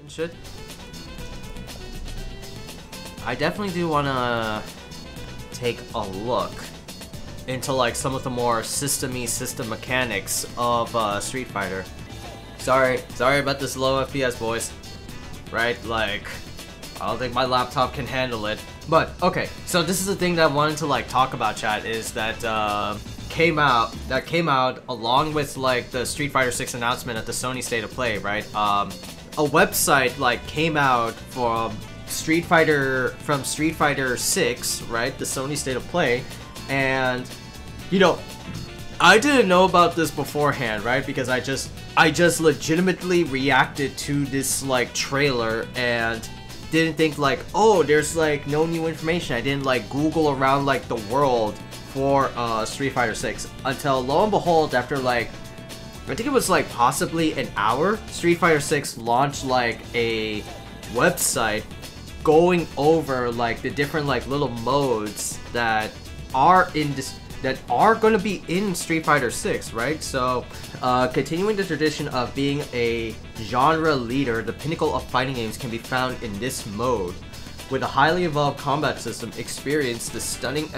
and shit. I definitely do want to take a look into like some of the more system mechanics of Street Fighter. Sorry about this low FPS, boys. Right, like, I don't think my laptop can handle it. But okay, so this is the thing that I wanted to like talk about, chat, is that came out along with like the Street Fighter 6 announcement at the Sony State of Play, right? A website like came out from Street Fighter 6, right? The Sony State of Play, and you know, I didn't know about this beforehand, right? Because I just legitimately reacted to this like trailer and didn't think like, oh, there's like no new information. I didn't like Google around like the world for Street Fighter 6 until lo and behold, after like I think it was like possibly an hour, Street Fighter 6 launched like a website going over like the different like little modes that are in this going to be in Street Fighter 6, right? So, continuing the tradition of being a genre leader, the pinnacle of fighting games can be found in this mode. With a highly evolved combat system, experience the stunning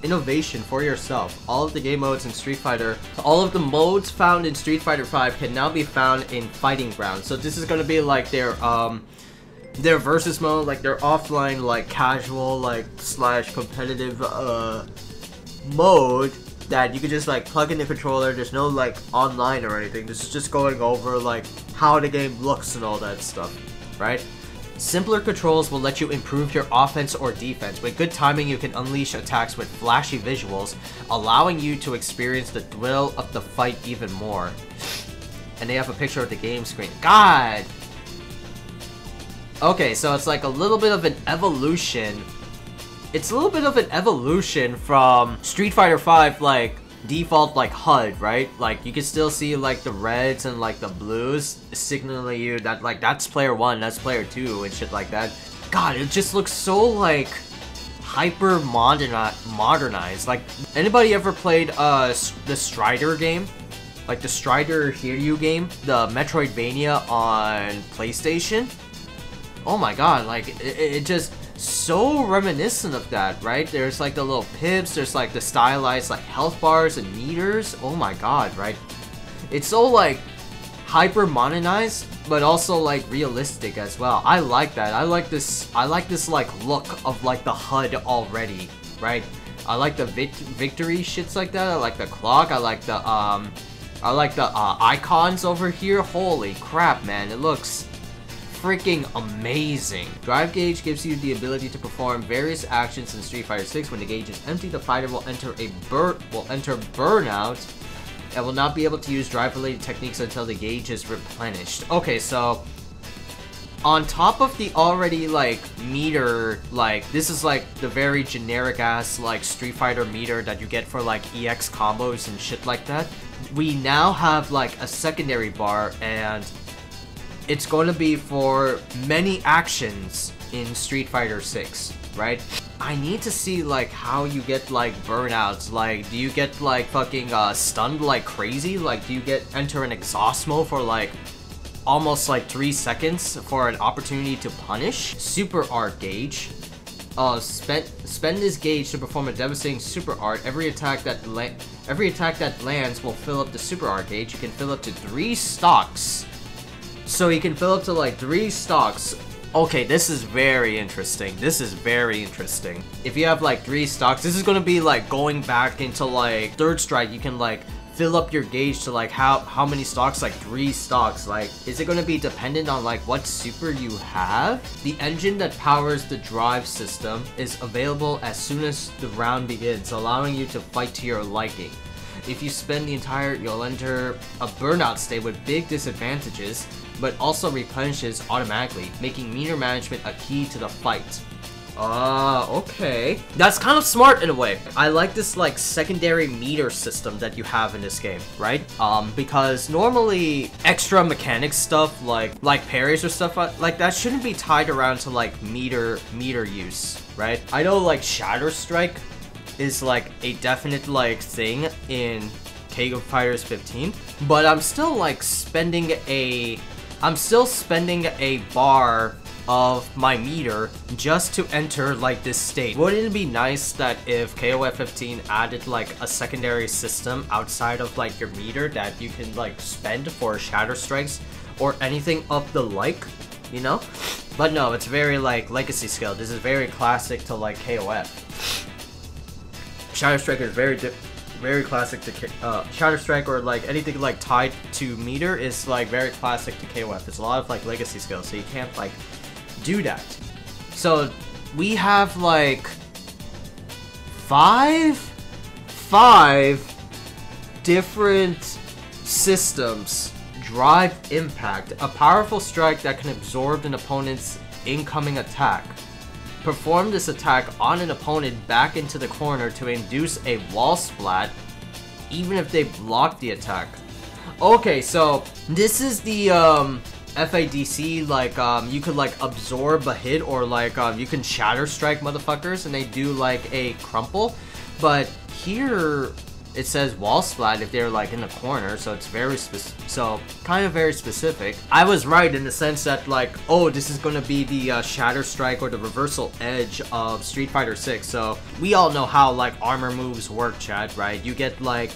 innovation for yourself. All of the game modes in Street Fighter, all of the modes found in Street Fighter 5 can now be found in Fighting Grounds. So this is going to be like their versus mode, like their offline, like casual, like / competitive, mode that you can just like plug in the controller. There's no like online or anything. This is just going over like how the game looks and all that stuff, right? Simpler controls will let you improve your offense or defense. With good timing, you can unleash attacks with flashy visuals, allowing you to experience the thrill of the fight even more. And they have a picture of the game screen. God! Okay, so it's like a little bit of an evolution. It's a little bit of an evolution from Street Fighter 5, like, default, like, HUD, right? Like, you can still see, like, the reds and, like, the blues signaling you that, like, that's player 1, that's player 2, and shit like that. God, it just looks so, like, hyper modernized. Like, anybody ever played, the Strider game? Like, the Strider Hiryu game? The Metroidvania on PlayStation? Oh my god, like, it just so reminiscent of that, right? There's like the little pips, there's like the stylized like health bars and meters. Oh my god, right? It's so like hyper modernized, but also like realistic as well. I like that. I like this like look of like the HUD already, right? I like the victory shits like that. I like the clock. I like the icons over here. Holy crap, man! It looks freaking amazing. Drive gauge gives you the ability to perform various actions in Street Fighter 6. When the gauge is empty, the fighter will enter burnout and will not be able to use drive related techniques until the gauge is replenished. Okay, so on top of the already like meter, like this is like the very generic ass like Street Fighter meter that you get for like EX combos and shit like that. We now have like a secondary bar, and it's going to be for many actions in Street Fighter 6, right? I need to see like how you get like burnouts. Like, do you get like fucking stunned like crazy? Like, do you enter an exhaust mode for like almost like 3 seconds for an opportunity to punish? Super art gauge. Spend this gauge to perform a devastating super art. Every attack that lands will fill up the super art gauge. You can fill up to 3 stocks. So you can fill up to like 3 stocks. Okay, this is very interesting. This is very interesting. If you have like 3 stocks, this is gonna be like going back into like Third Strike. You can like fill up your gauge to like how many stocks? Like 3 stocks. Like, is it gonna be dependent on like what super you have? The engine that powers the drive system is available as soon as the round begins, allowing you to fight to your liking. If you spend the entire, you'll enter a burnout state with big disadvantages, but also replenishes automatically, making meter management a key to the fight. Okay. That's kind of smart in a way. I like this like secondary meter system that you have in this game, right? Because normally extra mechanics stuff like parries or stuff like that shouldn't be tied around to like meter use, right? I know like Shadow Strike is like a definite like thing in King of Fighters 15, but I'm still like spending a I'm still spending a bar of my meter just to enter like this state. Wouldn't it be nice that if KOF 15 added like a secondary system outside of like your meter that you can like spend for shatter strikes or anything of the like, you know? But no, it's very like legacy skill. This is very classic to like KOF. Shatter strike is very classic to Shatter Strike, or like anything like tied to meter is like very classic to KOF. It's a lot of like legacy skills, so you can't like do that. So we have like five different systems. Drive Impact, a powerful strike that can absorb an opponent's incoming attack. Perform this attack on an opponent back into the corner to induce a wall splat, even if they block the attack. Okay, so this is the FADC, like you could like absorb a hit, or like you can shatter strike motherfuckers and they do like a crumple. But here it says wall splat if they're like in the corner, so it's very kind of very specific. I was right in the sense that like, oh, this is gonna be the shatter strike or the reversal edge of Street Fighter 6. So we all know how like armor moves work, chat, right? You get like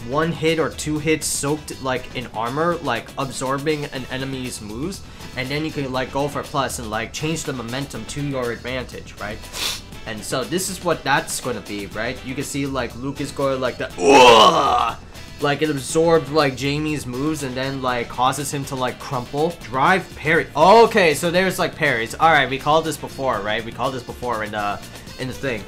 1 hit or 2 hits soaked like in armor, like absorbing an enemy's moves, and then you can like go for plus and like change the momentum to your advantage, right? And so this is what that's gonna be, right? You can see like Luke is going like that, like it absorbed like Jamie's moves and then like causes him to like crumple. Drive parry. Okay, so there's like parries. All right, we called this before, right? We called this before in the thing.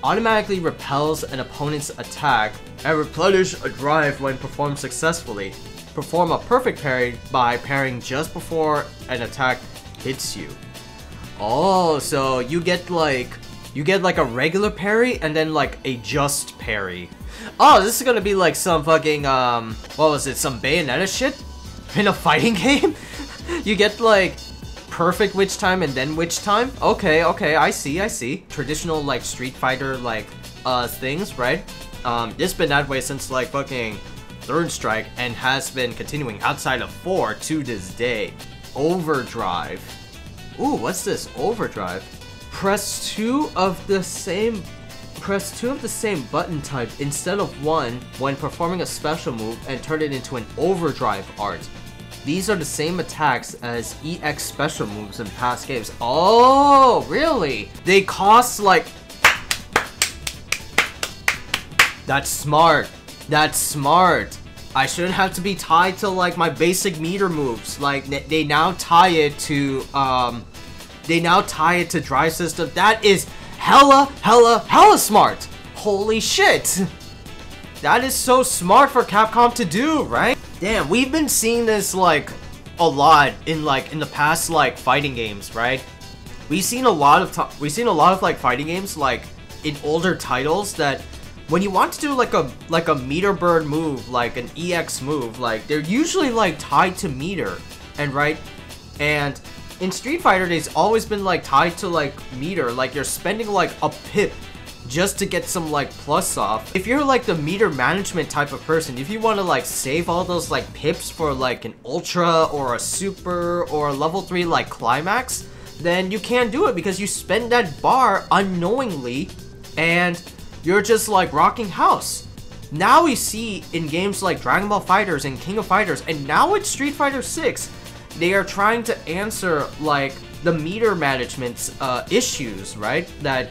Automatically repels an opponent's attack and replenish a drive when performed successfully. Perform a perfect parry by parrying just before an attack hits you. Oh, so you get like a regular parry and then like a just parry. Oh, this is gonna be like some fucking what was it, some Bayonetta shit in a fighting game? You get like perfect witch time and then witch time. Okay, I see. Traditional like Street Fighter like things, right? It's been that way since like fucking Third Strike and has been continuing outside of 4 to this day. Overdrive. Ooh, what's this? Overdrive. Press two of the same button type instead of one when performing a special move and turn it into an overdrive art. These are the same attacks as EX special moves in past games. Oh, really? They cost like... That's smart. That's smart. I shouldn't have to be tied to like my basic meter moves. Like they now tie it to drive system. That is hella smart. Holy shit. That is so smart for Capcom to do, right? Damn, we've been seeing this like a lot in the past like fighting games, right? We've seen a lot of like fighting games like in older titles that when you want to do like a meter burn move, like an EX move, like they're usually like tied to meter, and right? And in Street Fighter, they've always been like tied to like meter, like you're spending like a pip just to get some like plus off. If you're like the meter management type of person, if you want to like save all those like pips for like an ultra or a super or a level 3 like climax, then you can't do it because you spend that bar unknowingly and you're just like rocking house. Now we see in games like Dragon Ball FighterZ and King of Fighters, and now with Street Fighter 6, they are trying to answer like the meter management issues, right? That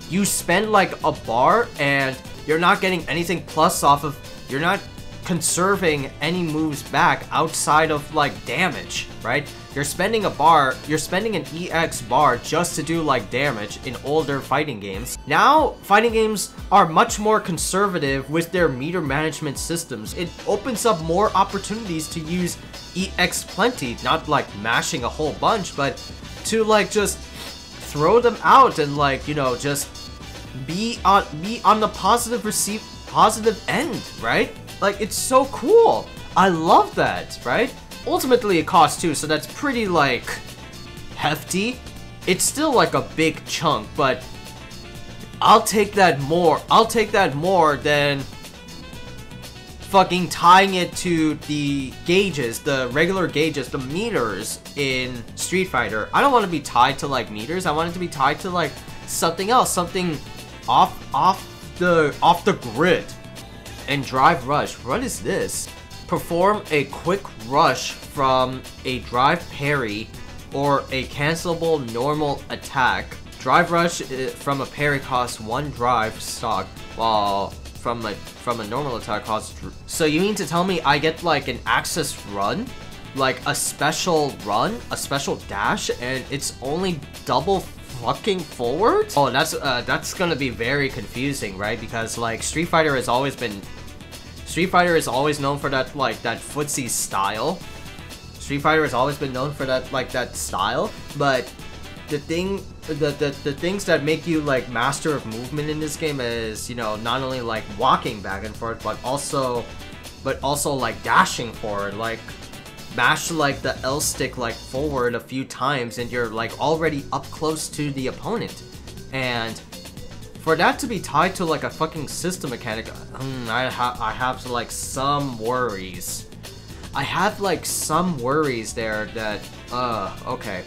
you spend like a bar and you're not getting anything plus off of, you're not conserving any moves back outside of like damage, right? You're spending a bar, you're spending an EX bar just to do like damage in older fighting games. Now, fighting games are much more conservative with their meter management systems. It opens up more opportunities to use EX plenty, not like mashing a whole bunch, but to like just throw them out and like, you know, just be on the positive end, right? Like, it's so cool. I love that, right? Ultimately, it costs too, so that's pretty like hefty. It's still like a big chunk, but I'll take that more. I'll take that more than fucking tying it to the gauges, the regular gauges, the meters in Street Fighter. I don't want to be tied to like meters. I want it to be tied to like something else, something off the grid. And Drive Rush, what is this? Perform a quick rush from a drive parry or a cancelable normal attack. Drive Rush from a parry costs 1 drive stock, while from a normal attack costs. So you mean to tell me I get like an access run, like a special run, a special dash, and it's only double fucking forward? Oh, that's gonna be very confusing, right? Because like Street Fighter is always known for that like that footsie style. Street Fighter has always been known for that like that style, but the things that make you like master of movement in this game is, you know, not only like walking back and forth, but also like dashing forward. Like mash like the L stick like forward a few times and you're like already up close to the opponent. And for that to be tied to like a fucking system mechanic, I have like some worries. I have like some worries there that okay.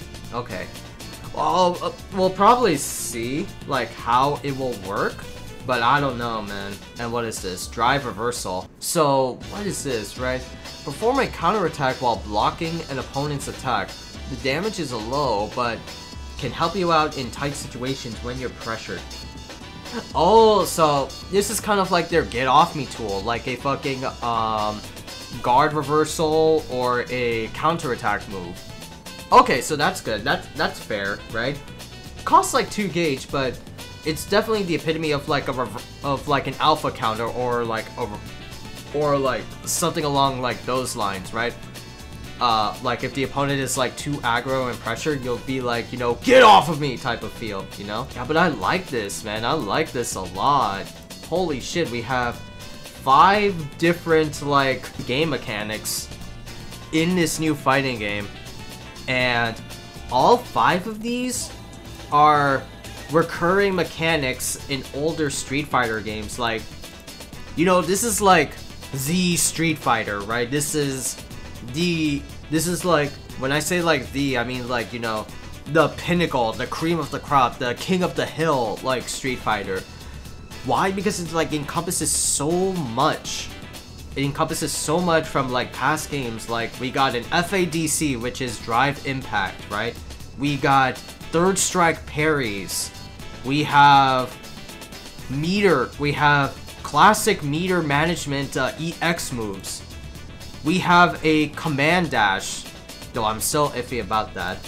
Well, we'll probably see like how it will work, but I don't know, man. And what is this? Drive reversal. So what is this, right? Perform a counterattack while blocking an opponent's attack. The damage is low, but can help you out in tight situations when you're pressured. Oh, so this is kind of like their get off me tool, like a fucking guard reversal or a counterattack move. Okay, so that's good. That's fair, right? Costs like 2 gauge, but it's definitely the epitome of like an alpha counter or like something along like those lines, right? Like if the opponent is like too aggro and pressured, you'll be like, you know, get off of me type of feel, you know? Yeah, but I like this, man. I like this a lot. Holy shit, we have 5 different like game mechanics in this new fighting game. And all 5 of these are recurring mechanics in older Street Fighter games. Like, you know, this is like the Street Fighter, right? This is like, when I say like I mean like, you know, the pinnacle, the cream of the crop, the king of the hill, like Street Fighter. Why? Because it like encompasses so much. It encompasses so much from like past games. Like we got an FADC, which is drive impact, right? We got third strike parries. We have meter. We have classic meter management EX moves. We have a command dash, though I'm still iffy about that.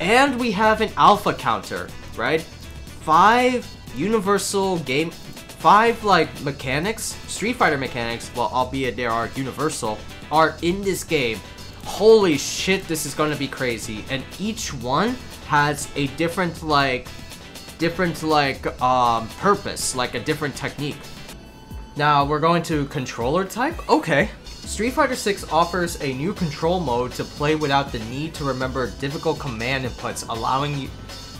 And we have an alpha counter, right? 5 universal game, 5 like mechanics, Street Fighter mechanics, well, albeit they are universal, are in this game. Holy shit, this is gonna be crazy. And each one has a different purpose, like a different technique. Now we're going to controller type. Okay. Street Fighter 6 offers a new control mode to play without the need to remember difficult command inputs, allowing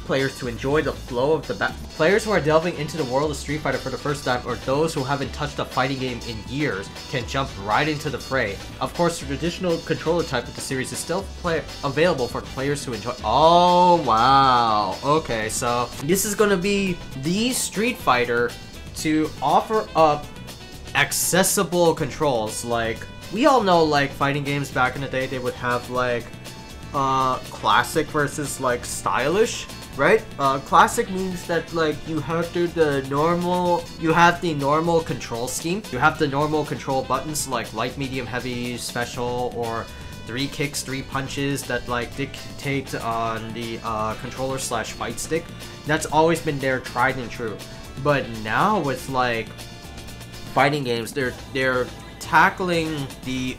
players to enjoy the flow of the battle. Players who are delving into the world of Street Fighter for the first time, or those who haven't touched a fighting game in years, can jump right into the fray. Of course, the traditional controller type of the series is still available for players who enjoy. Oh wow, okay, so this is gonna be the Street Fighter to offer up accessible controls. Like, we all know, like, fighting games back in the day, they would have like classic versus like stylish, right? Classic means that like you have the normal control scheme. You have the normal control buttons like light, medium, heavy, special, or 3 kicks, 3 punches that like dictate on the controller / fight stick. That's always been there, tried and true. But now with like fighting games, they're tackling the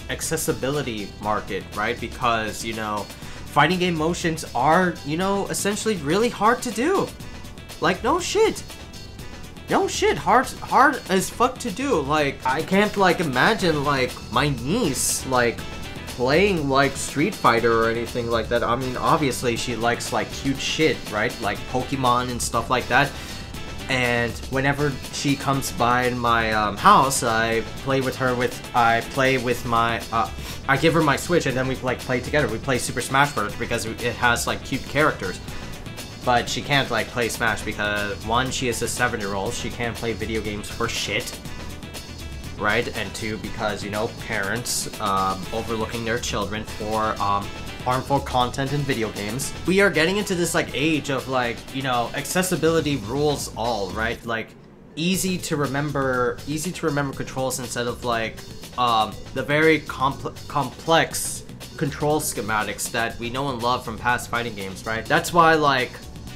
accessibility market, right? Because, you know, fighting game motions are, you know, essentially really hard to do. Like, no shit, hard as fuck to do. Like, I can't like imagine like my niece like playing like Street Fighter or anything like that. I mean, obviously she likes like cute shit, right? Like Pokemon and stuff like that. And whenever she comes by my house, I play with her I give her my Switch, and then we like play together. We play Super Smash Bros. Because it has like cute characters. But she can't like play Smash because one, she is a 7-year-old. She can't play video games for shit. Right? And two, because, you know, parents overlooking their children for harmful content in video games. We are getting into this like age of like, you know, accessibility rules all, right? Like easy to remember controls instead of like the very complex control schematics that we know and love from past fighting games, right? That's why like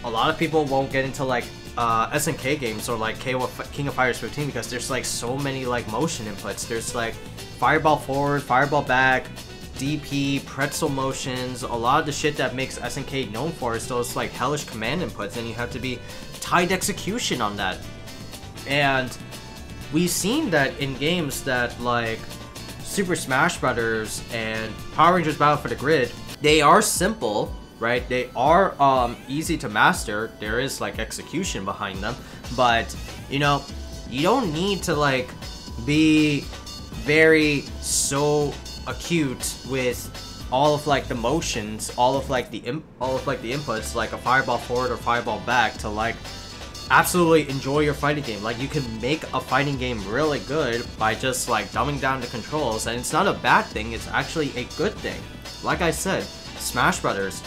a lot of people won't get into like SNK games or like King of Fighters 15 because there's like so many like motion inputs. There's like fireball forward, fireball back, DP, pretzel motions. A lot of the shit that makes SNK known for is those like hellish command inputs, and you have to be tight execution on that. And we've seen that in games that like Super Smash Brothers and Power Rangers Battle for the Grid. They are simple, right? They are easy to master. There is like execution behind them, but you know, you don't need to like be very so acute with all of like the motions, all of like the inputs, like a fireball forward or fireball back, to like absolutely enjoy your fighting game. Like you can make a fighting game really good by just like dumbing down the controls, and it's not a bad thing, it's actually a good thing. Like I said, Smash Brothers,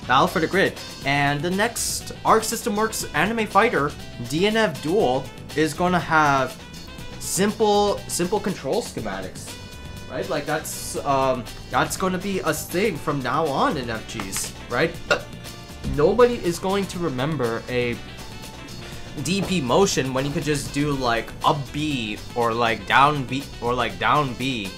Battle for the Grid, and the next Arc System Works anime fighter, DNF Duel, is gonna have simple control schematics, right? Like that's gonna be a thing from now on in FGs, right? Nobody is going to remember a DP motion when you could just do like up B or like down B or like down B.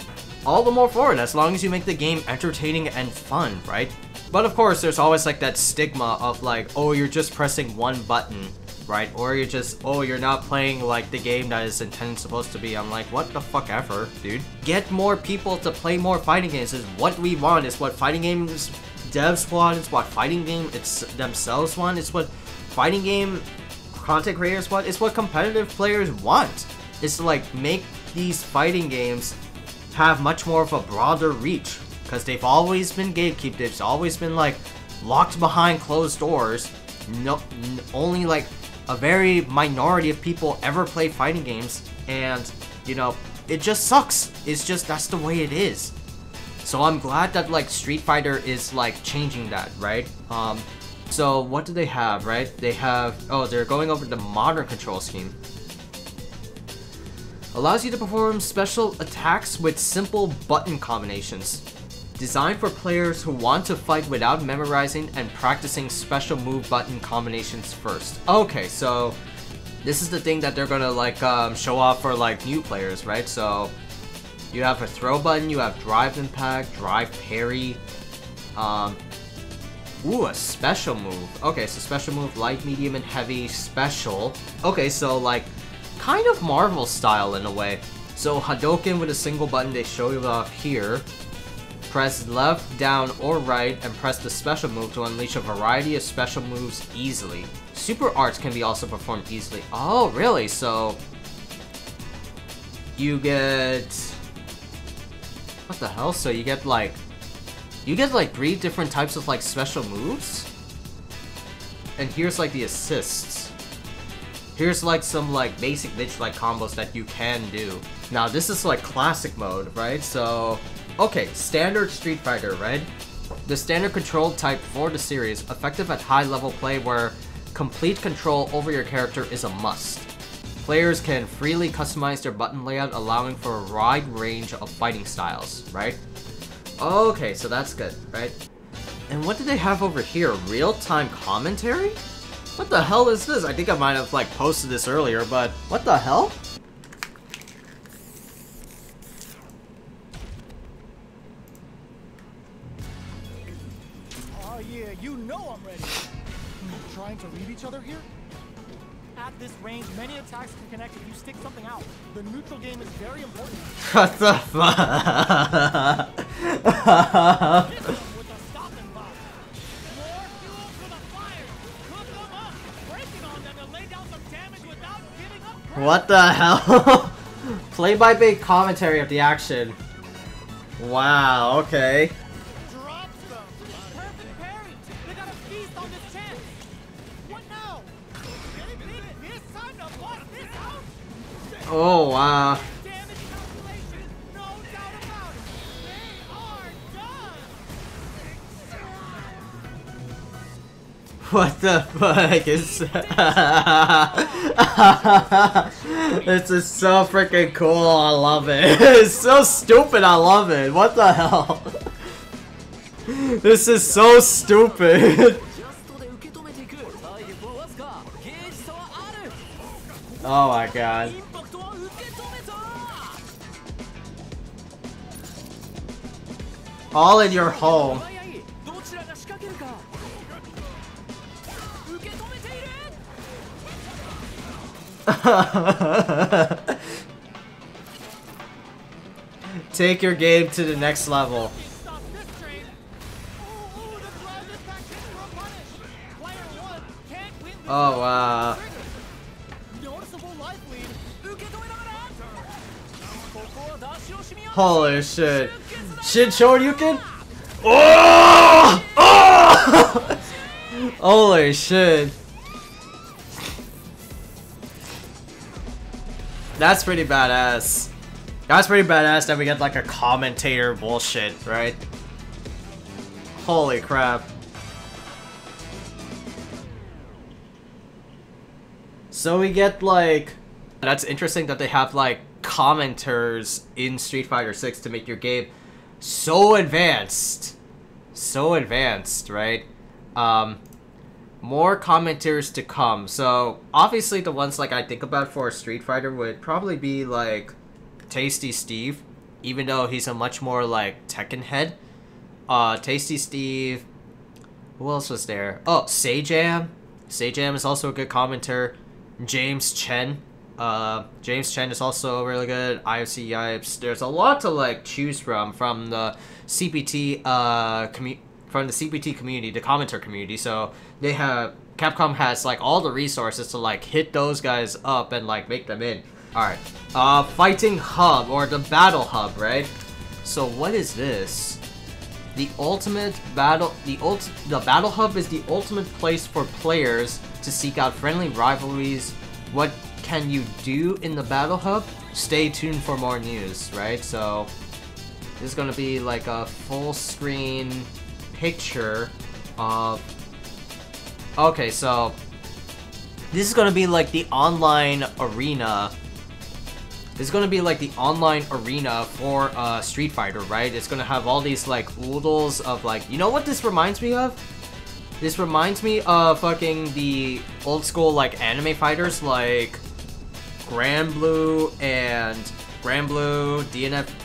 All the more for it, as long as you make the game entertaining and fun, right? But of course, there's always like that stigma of like, oh, you're just pressing one button, right? Or you're just, oh, you're not playing like the game that is intended supposed to be. I'm like, what the fuck ever, dude? Get more people to play more fighting games is what we want. It's what fighting games devs want. It's what fighting game themselves want. It's what fighting game content creators want. It's what competitive players want. It's to like make these fighting games have much more of a broader reach, because they've always been gatekept. They've always been like locked behind closed doors. Only like a very minority of people ever play fighting games, and you know, it just sucks. It's just, that's the way it is. So I'm glad that like Street Fighter is like changing that, right? So what do they have, right? They have, oh, they're going over the modern control scheme. Allows you to perform special attacks with simple button combinations. Designed for players who want to fight without memorizing and practicing special move button combinations first. Okay, so this is the thing that they're gonna like show off for like new players, right? So you have a throw button, you have drive impact, drive parry, ooh, a special move. Okay, so special move, light, medium, and heavy, special. Okay, so like kind of Marvel style in a way. So Hadouken with a single button, they show you off here. Press left, down, or right, and press the special move to unleash a variety of special moves easily. Super arts can be also performed easily. Oh, really? So you get, what the hell? So you get like 3 different types of like special moves. And here's like the assists. Here's like some like basic bitch like combos that you can do. Now this is like classic mode, right? So okay, standard Street Fighter, right? The standard control type for the series, effective at high level play where complete control over your character is a must. Players can freely customize their button layout, allowing for a wide range of fighting styles, right? Okay, so that's good, right? And what do they have over here? Real-time commentary? What the hell is this? I think I might have like posted this earlier, but what the hell? Oh yeah, you know I'm ready. Trying to read each other here? At this range, many attacks can connect if you stick something out. The neutral game is very important. What the fuck? With a stopping box. More fuel for the fire. Cook them up. Breaking on them to lay down some damage with What the hell? Play-by-play commentary of the action. Wow, okay. Drops them. Perfect parry. They got a feast on this chance. What now? It's time to bust this out. Oh, wow. Damage calculation. No doubt about it. They are done. What the fuck is This is so freaking cool, I love it. It's so stupid, I love it. What the hell? This is so stupid. Oh my god. All in your home. Take your game to the next level. Stop this train. Oh, the drive impact hits were punished. Player 1 can't win this. Oh wow. Noticeable life lead. Holy shit. Shin Shoryuken? Oh! Oh! Holy shit. That's pretty badass. That's pretty badass that we get like a commentator bullshit, right? Holy crap. So we get like... That's interesting that they have like commenters in Street Fighter 6 to make your game so advanced. So advanced, right? More commenters to come. So obviously the ones like I think about for Street Fighter would probably be like Tasty Steve, even though he's a much more like Tekken head. Tasty Steve. Who else was there? Oh, Sajam. Sajam is also a good commenter. James Chen. James Chen is also really good. IOC Yipes. There's a lot to like choose from the CPT community, the commenter community. So they have Capcom has like all the resources to like hit those guys up and like make them in. All right, fighting hub or the battle hub, right? So what is this? The ultimate battle. The battle hub is the ultimate place for players to seek out friendly rivalries. What can you do in the battle hub? Stay tuned for more news, right? So this is gonna be like a full screen picture of... Okay, so this is gonna be like the online arena. This is gonna be like the online arena for Street Fighter, right? It's gonna have all these like oodles of like... You know what this reminds me of? This reminds me of fucking the old school like anime fighters like Grand Blue, DNF,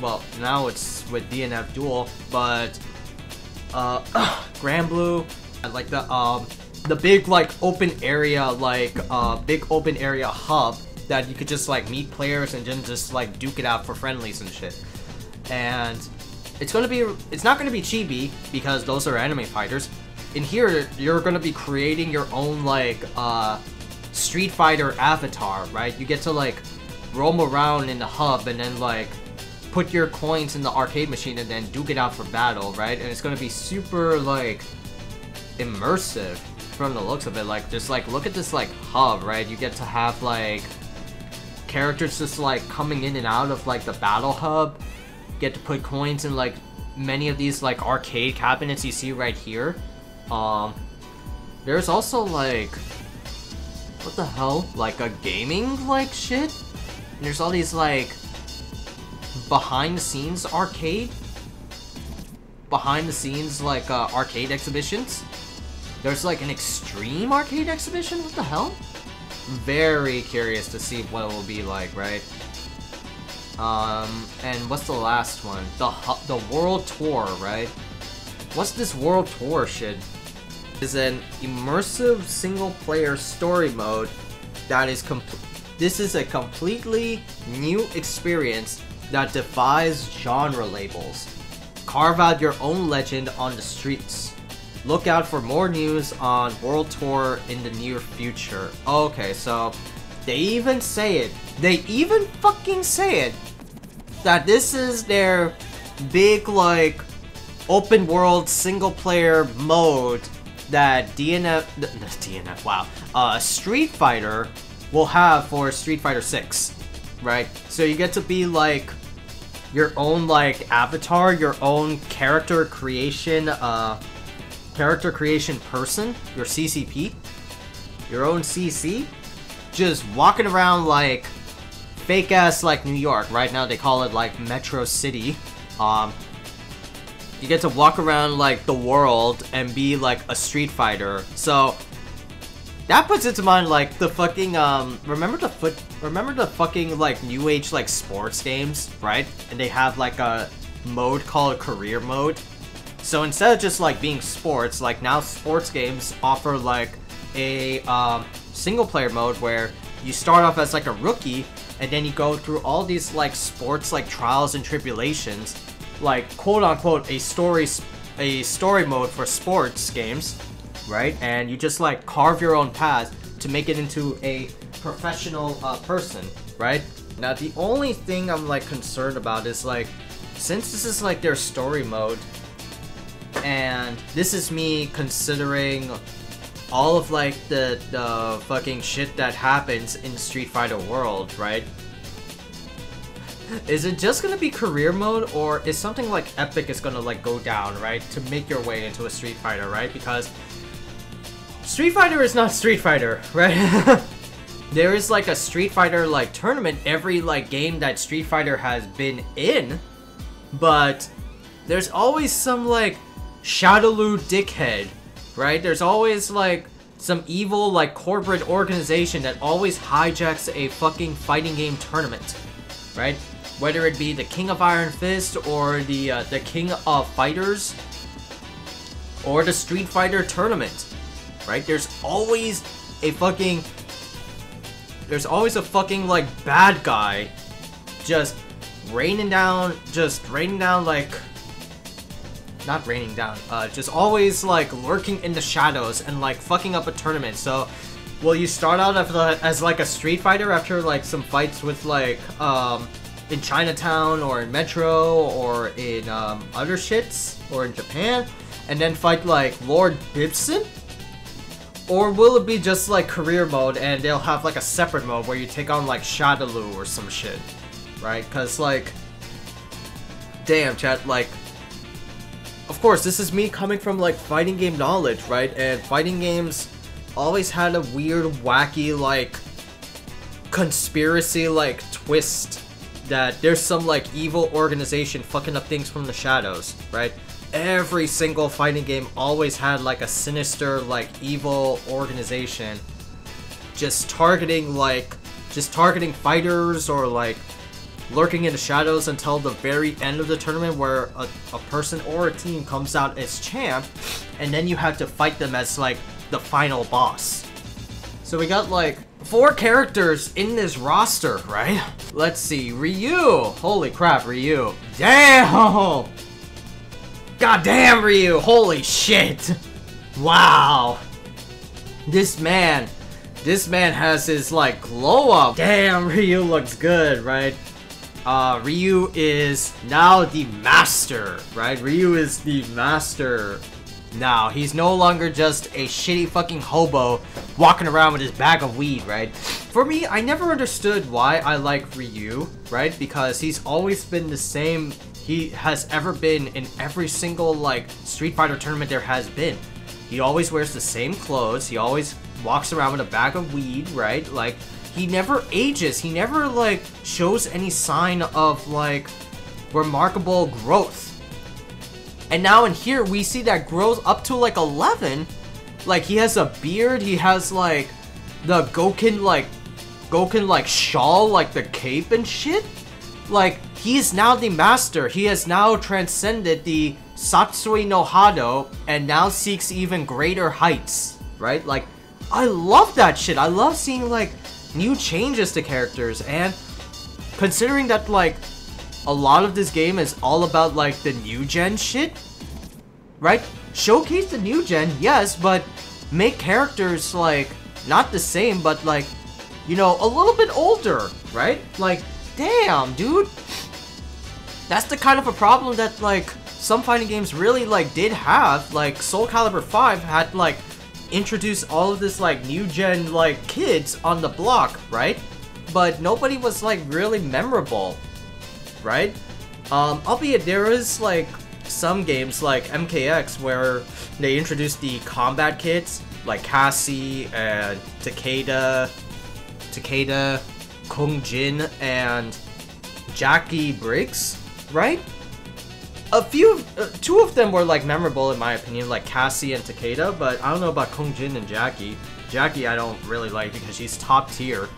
well, now it's with DNF Duel, but Grand Blue, and like the big like open area, like big open area hub that you could just like meet players and then just like duke it out for friendlies and shit. And it's not gonna be chibi because those are anime fighters. In here, you're gonna be creating your own like Street Fighter avatar, right? You get to like roam around in the hub and then like put your coins in the arcade machine and then duke it out for battle, right? And it's gonna be super like immersive from the looks of it. Like just like look at this like hub, right? You get to have like characters just like coming in and out of like the battle hub. Get to put coins in like many of these like arcade cabinets you see right here. There's also like, what the hell? Like a gaming like shit? And there's all these like behind the scenes arcade? Behind the scenes like arcade exhibitions? There's like an extreme arcade exhibition? What the hell? Very curious to see what it will be like, right? And what's the last one? The World Tour, right? What's this World Tour shit? Is an immersive single-player story mode that is This is a completely new experience that defies genre labels. Carve out your own legend on the streets. Look out for more news on World Tour in the near future. Okay, so They even say it. They even fucking say it. That this is their big, like, open world single player mode that Street Fighter will have for Street Fighter 6, right? So you get to be like your own like avatar, your own character creation person, your CCP, your own CC, just walking around like fake ass like New York. Right now they call it like Metro City. You get to walk around like the world and be like a Street Fighter. So that puts it to mind like the fucking remember the fucking like new age like sports games, right? And they have like a mode called career mode. So instead of just like being sports, like now sports games offer like a single player mode where you start off as like a rookie and then you go through all these like sports like trials and tribulations, like quote unquote a story mode for sports games, right? And you just like carve your own path to make it into a professional person, right? Now the only thing I'm like concerned about is like, since this is like their story mode, and this is me considering all of like the fucking shit that happens in Street Fighter world, right? Is it just gonna be career mode, or is something like epic is gonna like go down, right? To make your way into a Street Fighter, right? Because Street Fighter is not Street Fighter, right? There is like a Street Fighter like tournament every like game that Street Fighter has been in, but there's always some like Shadowloo dickhead, right? There's always like some evil like corporate organization that always hijacks a fucking fighting game tournament, right? Whether it be the King of Iron Fist or the King of Fighters or the Street Fighter tournament, right? There's always a fucking like bad guy just raining down like, not raining down, just always like lurking in the shadows and like fucking up a tournament. So will you start out as like a Street Fighter after like some fights with like in Chinatown or in Metro or in other shits or in Japan, and then fight like Lord Bibson? Or will it be just like career mode and they'll have like a separate mode where you take on like Shadowloo or some shit, right? Cause like, damn chat, like, of course this is me coming from like fighting game knowledge, right? And fighting games always had a weird, wacky like conspiracy like twist that there's some like evil organization fucking up things from the shadows, right? Every single fighting game always had like a sinister like evil organization just targeting fighters or like lurking in the shadows until the very end of the tournament, where a person or a team comes out as champ, and then you have to fight them as like the final boss. So we got like 4 characters in this roster, right? Let's see, Ryu. Holy crap, Ryu. Damn! God damn, Ryu! Holy shit! Wow! This man has his like glow up. Damn, Ryu looks good, right? Ryu is now the master, right? Ryu is the master now. He's no longer just a shitty fucking hobo walking around with his bag of weed, right? For me, I never understood why I like Ryu, right? Because he's always been the same he has ever been in every single like Street Fighter tournament there has been. He always wears the same clothes. He always walks around with a bag of weed, right? Like, he never ages. He never like shows any sign of like remarkable growth. And now in here we see that grows up to like 11. Like, he has a beard. He has like the Goken like shawl, like the cape and shit. Like, he is now the master. He has now transcended the Satsui no Hado and now seeks even greater heights, right? Like, I love that shit. I love seeing like new changes to characters, and considering that like a lot of this game is all about like the new gen shit, right? Showcase the new gen, yes, but make characters like not the same, but like you know, a little bit older, right? Like, damn, dude. That's the kind of a problem that, like, some fighting games really, like, did have. Like, Soul Calibur 5 had, like, introduced all of this, like, new-gen, like, kids on the block, right? But nobody was, like, really memorable, right? Albeit there is, like, some games, like MKX, where they introduced the combat kits, like Cassie and Takeda, Kung Jin, and Jackie Briggs, right? Two of them were like memorable in my opinion, like Cassie and Takeda, but I don't know about Kung Jin and Jackie. Jackie I don't really like because she's top tier.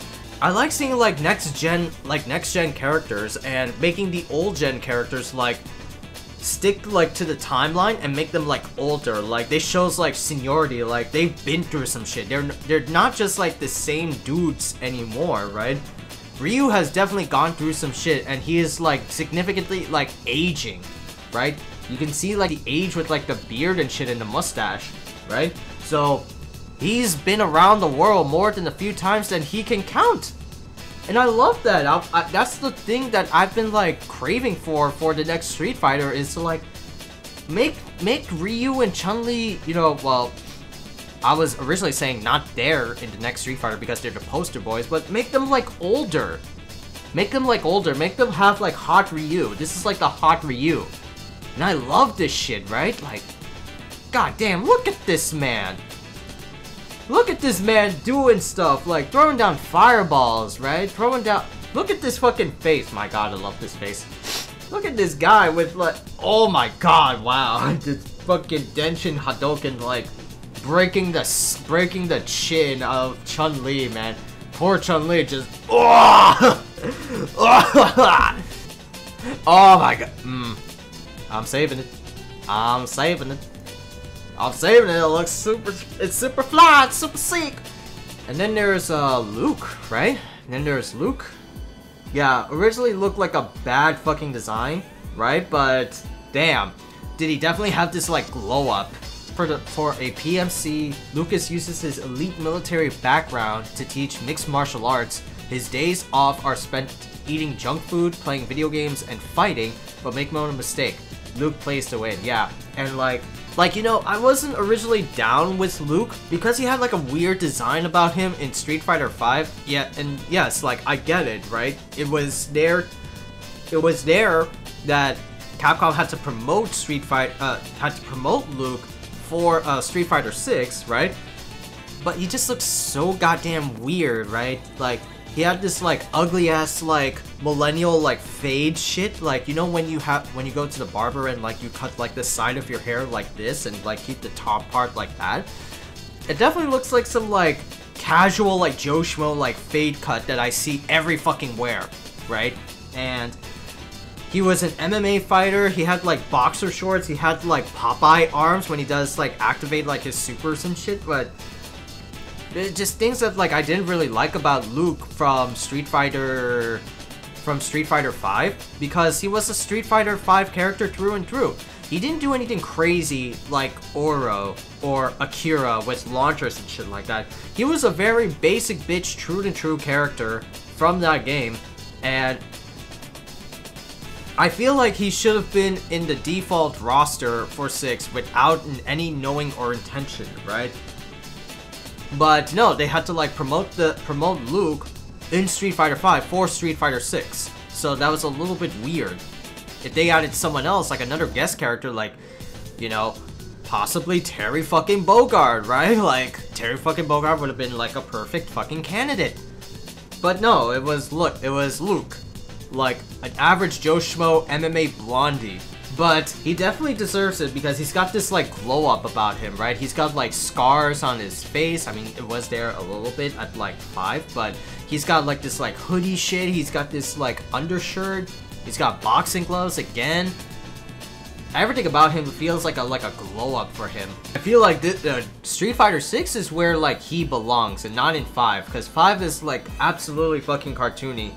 I like seeing like next gen characters and making the old gen characters like stick like to the timeline and make them like older. Like they shows like seniority, like they've been through some shit. They're not just like the same dudes anymore, right? Ryu has definitely gone through some shit and he is like significantly like aging, right? You can see like the age with like the beard and shit and the mustache, right? So he's been around the world more than a few times than he can count. And I love that. That's the thing that I've been like craving for the next Street Fighter is to like make Ryu and Chun Li, you know, well, I was originally saying not there in the next Street Fighter because they're the poster boys, but make them like older. Make them like older. Make them have like hot Ryu. This is like the hot Ryu. And I love this shit, right? Like, goddamn, look at this man. Look at this man doing stuff, like throwing down fireballs, right? Throwing down... Look at this fucking face. My god, I love this face. Look at this guy with like... Oh my god, wow. This fucking Denshin Hadoken, like, breaking the chin of Chun Li, man. Poor Chun Li just... Oh, oh my god. I'm saving it. I'm saving it. I'm saving it. It looks super. It's super fly. It's super sick. And then there's Luke, right? And then there's Luke. Yeah, originally looked like a bad fucking design, right? But damn, did he definitely have this like glow up? For a PMC, Lucas uses his elite military background to teach mixed martial arts. His days off are spent eating junk food, playing video games, and fighting. But make no mistake, Luke plays to win. Yeah, and like, you know, I wasn't originally down with Luke because he had like a weird design about him in Street Fighter 5. Yeah, and yes, like I get it, right? It was there that Capcom had to promote Luke for Street Fighter 6, right? But he just looks so goddamn weird, right? Like he had this like ugly ass like millennial like fade shit, like you know when you go to the barber and like you cut like the side of your hair like this and like keep the top part like that. It definitely looks like some like casual like Joe Schmo like fade cut that I see every fucking where, right? And he was an MMA fighter. He had like boxer shorts. He had like Popeye arms when he does like activate like his supers and shit, but just things that like I didn't really like about Luke from Street Fighter 5, because he was a Street Fighter 5 character through and through. He didn't do anything crazy like Oro or Akira with launchers and shit like that. He was a very basic bitch true and true character from that game, and I feel like he should have been in the default roster for 6 without any knowing or intention, right? But no, they had to like promote Luke in Street Fighter 5 for Street Fighter 6. So that was a little bit weird. If they added someone else, like another guest character, like, you know, possibly Terry fucking Bogard, right? Like, Terry fucking Bogard would have been like a perfect fucking candidate. But no, it was Luke. Like, an average Joe Schmo MMA blondie. But he definitely deserves it because he's got this like glow up about him, right? He's got like scars on his face. I mean, it was there a little bit at like 5, but he's got like this like hoodie shit. He's got this like undershirt. He's got boxing gloves again. Everything about him feels like a glow up for him. I feel like Street Fighter 6 is where like he belongs and not in 5, because 5 is like absolutely fucking cartoony.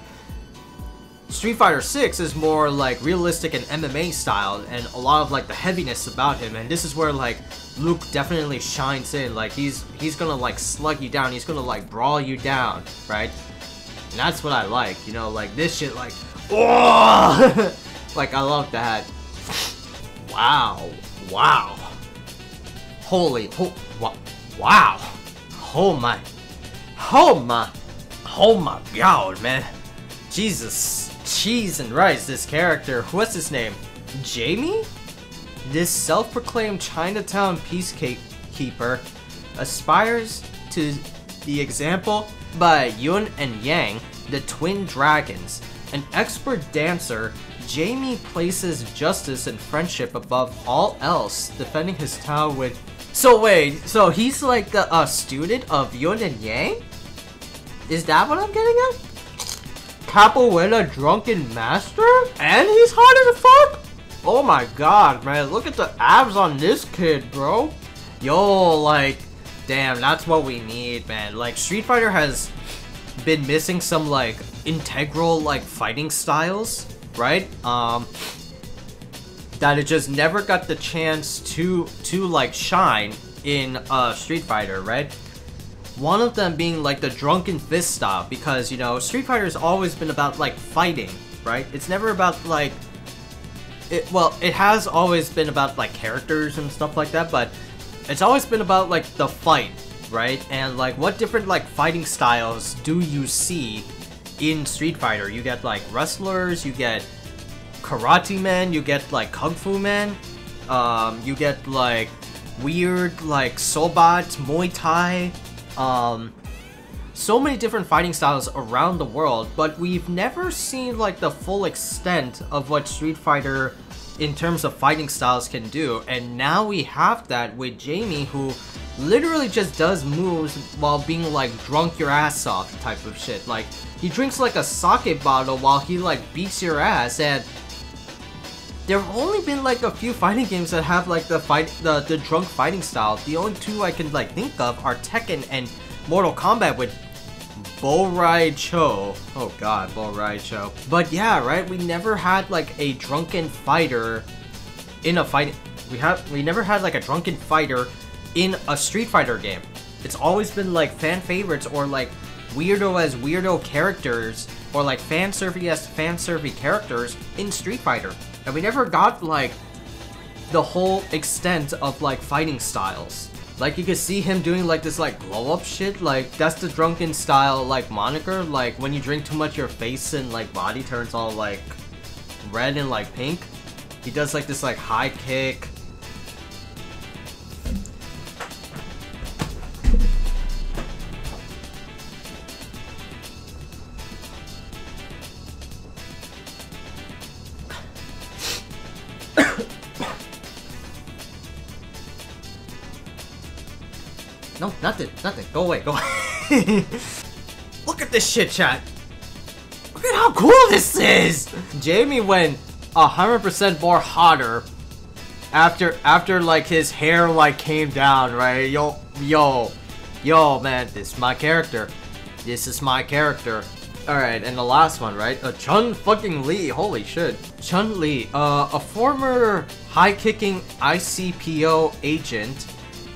Street Fighter 6 is more like realistic and MMA style and a lot of like the heaviness about him, and this is where like Luke definitely shines in. Like he's gonna like slug you down, he's gonna like brawl you down, right? And that's what I like, you know, like this shit, like, oh, like I love that. Wow, wow, holy, wow, oh my god, man, Jesus, cheese and rice. This character, what's his name? Jamie? This self-proclaimed Chinatown peacekeeper aspires to the example by Yun and Yang, the twin dragons. An expert dancer, Jamie places justice and friendship above all else, defending his town with... So wait, so he's like the student of Yun and Yang? Is that what I'm getting at? Capoeira drunken master? And he's hot as fuck? Oh my god, man, look at the abs on this kid, bro. Yo, like, damn, that's what we need, man. Like, Street Fighter has been missing some, like, integral, like, fighting styles, right? That it just never got the chance to like, shine in Street Fighter, right? One of them being, like, the drunken fist style, because, you know, Street Fighter's always been about, like, fighting, right? It's never about, like, it has always been about, like, characters and stuff like that, but it's always been about, like, the fight, right? And, like, what different, like, fighting styles do you see in Street Fighter? You get, like, wrestlers, you get karate men, you get, like, kung fu men, you get, like, weird, like, sobat, Muay Thai, so many different fighting styles around the world, but we've never seen, like, the full extent of what Street Fighter in terms of fighting styles can do. And now we have that with Jamie, who literally just does moves while being, like, drunk your ass off type of shit. Like, he drinks, like, a sake bottle while he, like, beats your ass. And there have only been, like, a few fighting games that have, like, the drunk fighting style. The only two I can, like, think of are Tekken and Mortal Kombat with Bo Rai Cho. Oh god, Bo Rai Cho. But yeah, right, we never had, like, a drunken fighter in a fight. We never had, like, a drunken fighter in a Street Fighter game. It's always been, like, fan favorites, or, like, weirdo as weirdo characters, or, like, fan service as fan service characters in Street Fighter. And we never got, like, the whole extent of, like, fighting styles. Like, you could see him doing, like, this, like, glow-up shit. Like, that's the drunken style, like, moniker. Like, when you drink too much, your face and, like, body turns all, like, red and, like, pink. He does, like, this, like, high kick. No, nothing. Go away, go away. Look at this shit, chat. Look at how cool this is. Jamie went 100% more hotter after like his hair like came down, right? Yo, man, this is my character. This is my character. Alright, and the last one, right? Chun fucking Li, holy shit. Chun Li, a former high-kicking ICPO agent.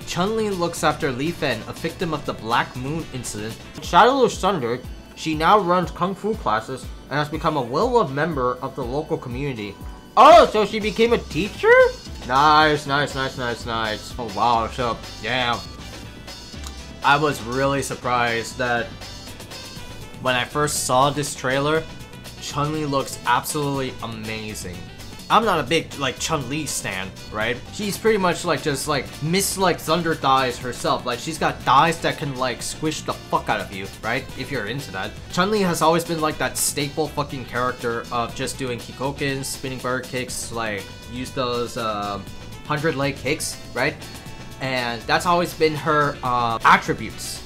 Chun Li looks after Li Fen, a victim of the Black Moon incident. Shadowless Thunder, she now runs kung fu classes and has become a well-loved member of the local community. Oh, so she became a teacher? Nice. Oh wow, so damn. I was really surprised that when I first saw this trailer, Chun Li looks absolutely amazing. I'm not a big, like, Chun Li stan, right? She's pretty much, like, just, like, Miss, like, Thunder thighs herself. Like, she's got thighs that can, like, squish the fuck out of you, right? If you're into that. Chun Li has always been, like, that staple fucking character of just doing Kikokens, spinning bird kicks, like, use those, 100-leg kicks, right? And that's always been her, attributes,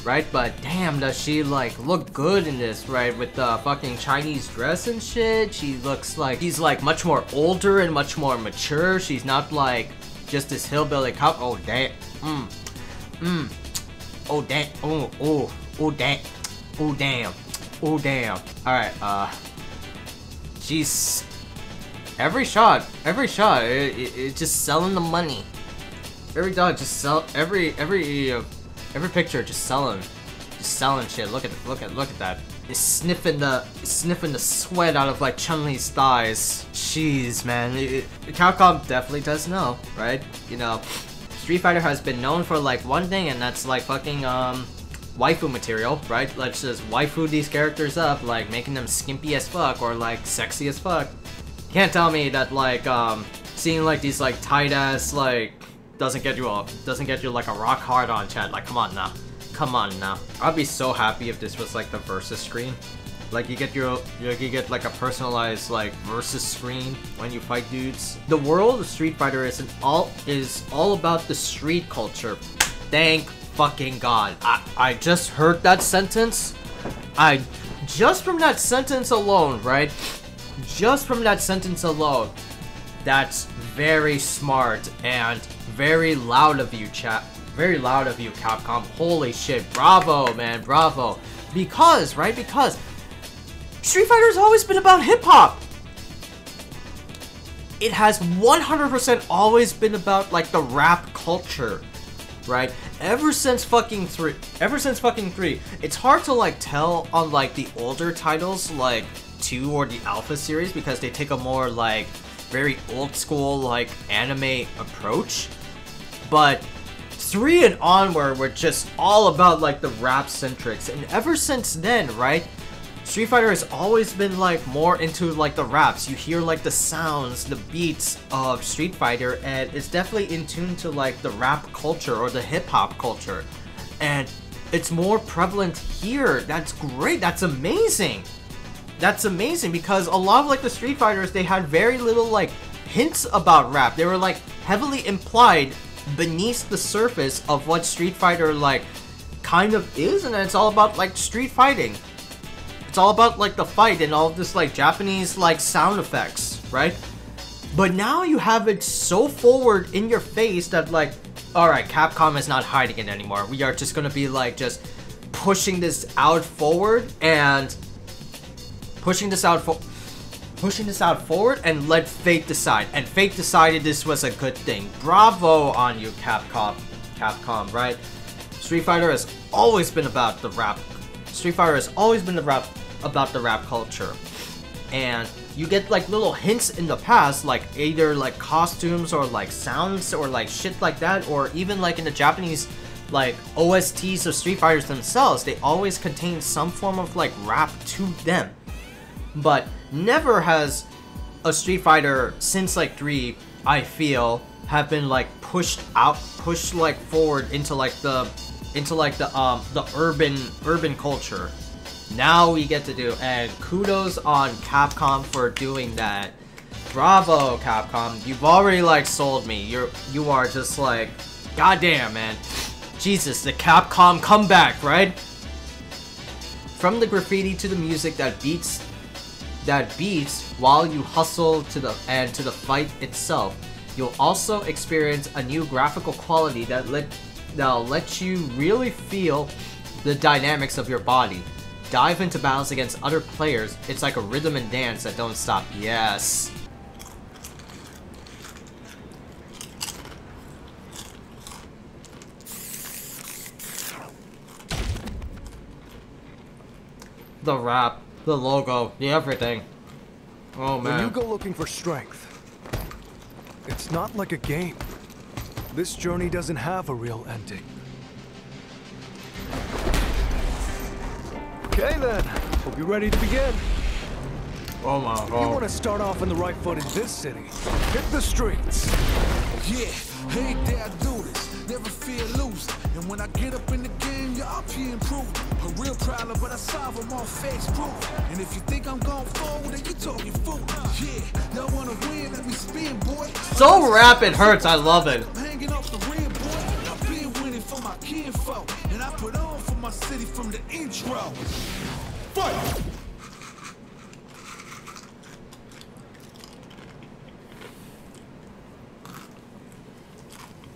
right? But damn, does she, like, look good in this, right? With the fucking Chinese dress and shit. She looks like she's, like, much more older and much more mature. She's not, like, just this hillbilly cop. Oh, damn. Oh, damn. Oh, damn. Oh, damn. Oh, damn. Alright, she's... Every shot, it's just selling the money. Every dog just sell... Every picture, just selling shit. Look at that. is sniffing the sweat out of like Chun Li's thighs. Jeez, man, Capcom definitely does know, right? You know, Street Fighter has been known for like one thing, and that's like fucking waifu material, right? Let's just waifu these characters up, like making them skimpy as fuck or like sexy as fuck. Can't tell me that like seeing like these like tight ass like doesn't get you like a rock hard on, chat. Like, come on now. Come on now. I'd be so happy if this was like the versus screen. Like you get like a personalized like versus screen when you fight dudes. The world of Street Fighter is all about the street culture. Thank fucking God. I just heard that sentence. Just from that sentence alone, right? Just from that sentence alone. That's very smart and very loud of you, chat. Very loud of you, Capcom. Holy shit. Bravo, man. Bravo. Because, right? Because Street Fighter has always been about hip-hop. It has 100% always been about, like, the rap culture. Right? Ever since fucking 3. It's hard to, like, tell on, like, the older titles, like 2 or the Alpha series, because they take a more, like, very old school, like, anime approach. But 3 and onward were just all about like the rap centrics, and ever since then, right, Street Fighter has always been like more into like the raps. You hear like the sounds, the beats of Street Fighter, and it's definitely in tune to like the rap culture or the hip-hop culture, and it's more prevalent here. That's great. That's amazing. That's amazing, because a lot of like the Street Fighters, they had very little like hints about rap. They were like heavily implied beneath the surface of what Street Fighter like kind of is, and it's all about like street fighting. It's all about like the fight and all this like Japanese like sound effects, right? But now you have it so forward in your face that like, alright, Capcom is not hiding it anymore. We are just gonna be like just pushing this out forward and pushing this out forward and let fate decide. And fate decided this was a good thing. Bravo on you, Capcom, right? Street Fighter has always been about the rap. Street Fighter has always been about the rap culture. And you get like little hints in the past, like either like costumes or like sounds or like shit like that, or even like in the Japanese like OSTs of Street Fighters themselves, they always contain some form of like rap to them. But never has a Street Fighter since like 3, I feel, have been like pushed like forward into the urban culture. Now we get to do, and kudos on Capcom for doing that. Bravo, Capcom. You've already like sold me. You are just like, goddamn, man. Jesus, the Capcom comeback, right? From the graffiti to the music that beats while you hustle to the fight itself. You'll also experience a new graphical quality that'll let you really feel the dynamics of your body. Dive into battles against other players. It's like a rhythm and dance that don't stop. Yes. The rap, the logo, the everything. Oh man. When you go looking for strength, it's not like a game. This journey doesn't have a real ending. Okay then, hope you're ready to begin. Oh my god. You want to start off on the right foot in this city. Hit the streets. Yeah, hey there, I do this. Never feel loose. And when I get up in the game, y'all be improved. A real problem, but I solve them all face proof. And if you think I'm going forward, then you talking fool. Yeah, y'all wanna win, let me spin, boy. So rapid hurts, I love it. I'm hanging off the rim, boy. I've been winning for my kinfolk. And I put on for my city from the intro. Fight!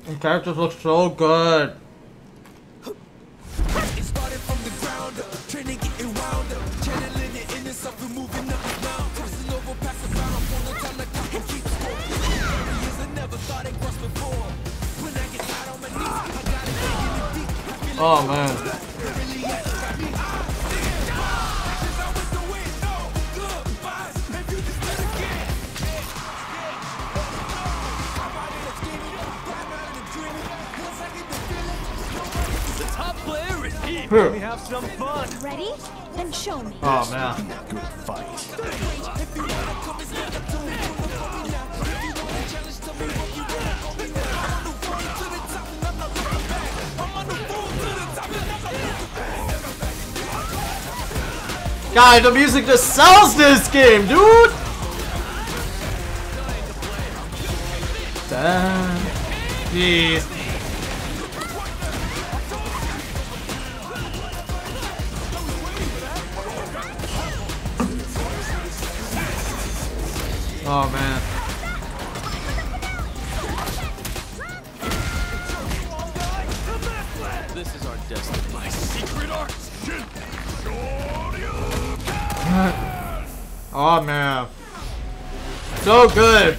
The characters look so good. It started from the ground up, training getting wound up, channeling it in itself and moving up and down, crossing over past the ground up on the time like I can keep score. Years I never thought it crossed before. When I get out on my knees, I gotta dig in the deep. Oh man. top player is here. Let me have some fun. Ready? Then show me. Oh man. Good fight. God, the music just sells this game, dude! Damn. Jeez. Oh man. This is our destiny. My secret art. Oh man. So good.